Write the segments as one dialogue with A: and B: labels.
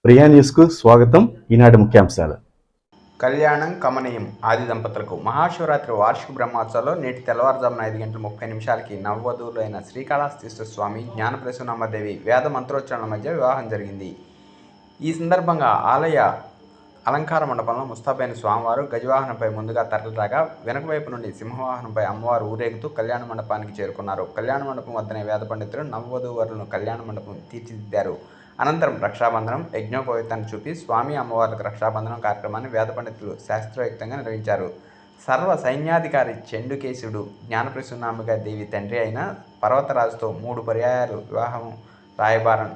A: ప్రియా న్యూస్కు స్వాగతం. ఈనాటి ముఖ్యాంశాలు.
B: కళ్యాణం కమనీయం. ఆది దంపతులకు మహాశివరాత్రి వార్షిక బ్రహ్మోత్సవాల్లో నేటి తెల్లవారుజామున 5:30 నవవధువులైన శ్రీకాళహస్తీశ్వర స్వామి, జ్ఞానప్రసూనాంబదేవి వేద మంత్రోచ్చారణల మధ్య వివాహం జరిగింది. ఈ సందర్భంగా ఆలయ అలంకార మండపంలో ముస్తాబైన స్వామివారు గజవాహనంపై ముందుగా తరలిరాగా, వెనుక వైపు నుండి సింహవాహనంపై అమ్మవారు ఊరేగుతూ కళ్యాణ మండపానికి చేరుకున్నారు. కళ్యాణ మండపం వద్దనే వేద పండితులు నవవధూవరులను కళ్యాణ మండపం తీర్చిదిద్దారు. అనంతరం రక్షాబంధనం, యజ్ఞోపవీతాన్ని చూపి స్వామి అమ్మవార్లకు రక్షాబంధనం కార్యక్రమాన్ని వేద పండితులు శాస్త్రయుక్తంగా నిర్వహించారు. సర్వ సైన్యాధికారి చెండుకేశుడు జ్ఞానప్రసూనాంబికా దేవి తండ్రి అయిన పర్వతరాజుతో 3 పర్యాయాలు వివాహం రాయబారం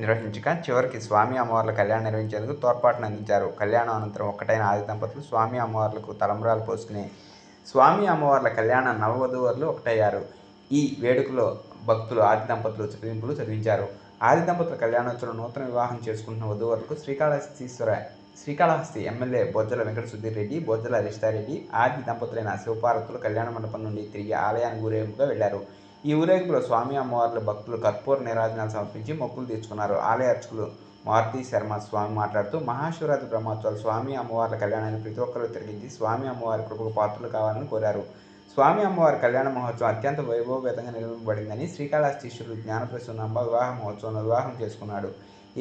B: నిర్వహించగా చివరికి స్వామి అమ్మవార్ల కళ్యాణం నిర్వహించేందుకు తోడ్పాటును అందించారు. కళ్యాణం అనంతరం ఒక్కటైన ఆది దంపతులు స్వామి అమ్మవార్లకు తలంబ్రాలు పోసుకుని స్వామి అమ్మవార్ల కళ్యాణ నవవధూవరులు ఒకటయ్యారు. ఈ వేడుకలో భక్తులు ఆది దంపతులు చదివింపులు చదివించారు. ఆది దంపతుల కళ్యాణోత్సవం నూతన వివాహం చేసుకుంటున్న వధూవరులకు శ్రీకాళహస్తి ఎమ్మెల్యే బొజ్జల వెంకట సుధీర్ రెడ్డి, బొజ్జల హరిష్టారెడ్డి, ఆది దంపతులైన శివపార్వతులు కళ్యాణ మండపం నుండి తిరిగి ఆలయానికి ఊరేగింపుగా వెళ్లారు. ఈ ఊరేగింపులో స్వామి అమ్మవార్ల భక్తులు కర్పూర నీరాజనాలు సమర్పించి మొక్కులు తీర్చుకున్నారు. ఆలయ అర్చకులు మారుతి శర్మ స్వామి మాట్లాడుతూ, మహాశివరాత్రి బ్రహ్మోత్సవాలు స్వామి అమ్మవార్ల కళ్యాణాన్ని ప్రతి ఒక్కరూ తిరిగించి స్వామి అమ్మవారి కృపకు పాత్రలు కావాలని కోరారు. స్వామి అమ్మవారి కళ్యాణ మహోత్సవం అత్యంత వైభవపేతంగా నిర్వహింపబడిందని, శ్రీకాళహస్తీశ్వరుడు జ్ఞానప్రసూనాంబ వివాహ మహోత్సవంలో వివాహం చేసుకున్నాడు.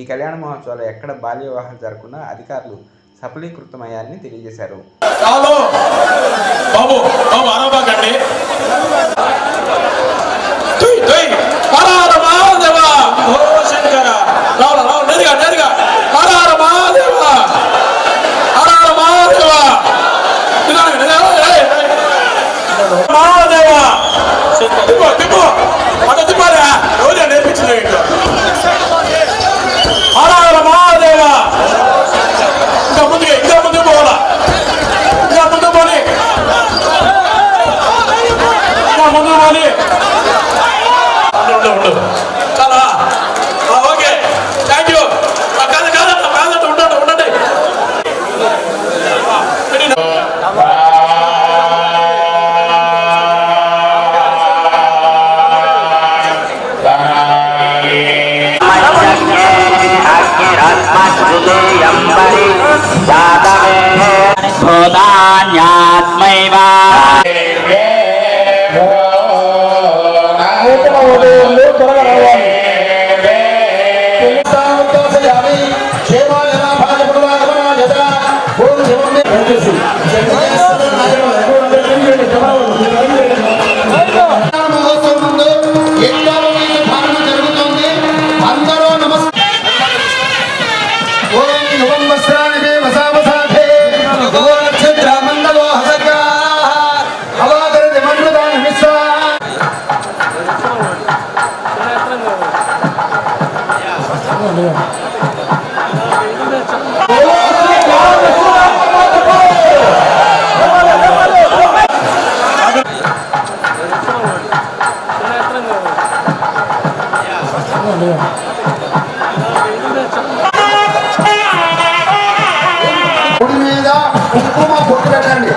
B: ఈ కళ్యాణ మహోత్సవాలు ఎక్కడ బాల్య వివాహాలు జరగకుండా అధికారులు సఫలీకృతమయ్యారని తెలియజేశారు.
C: కుంకుమ పొట్టు పెట్టండి.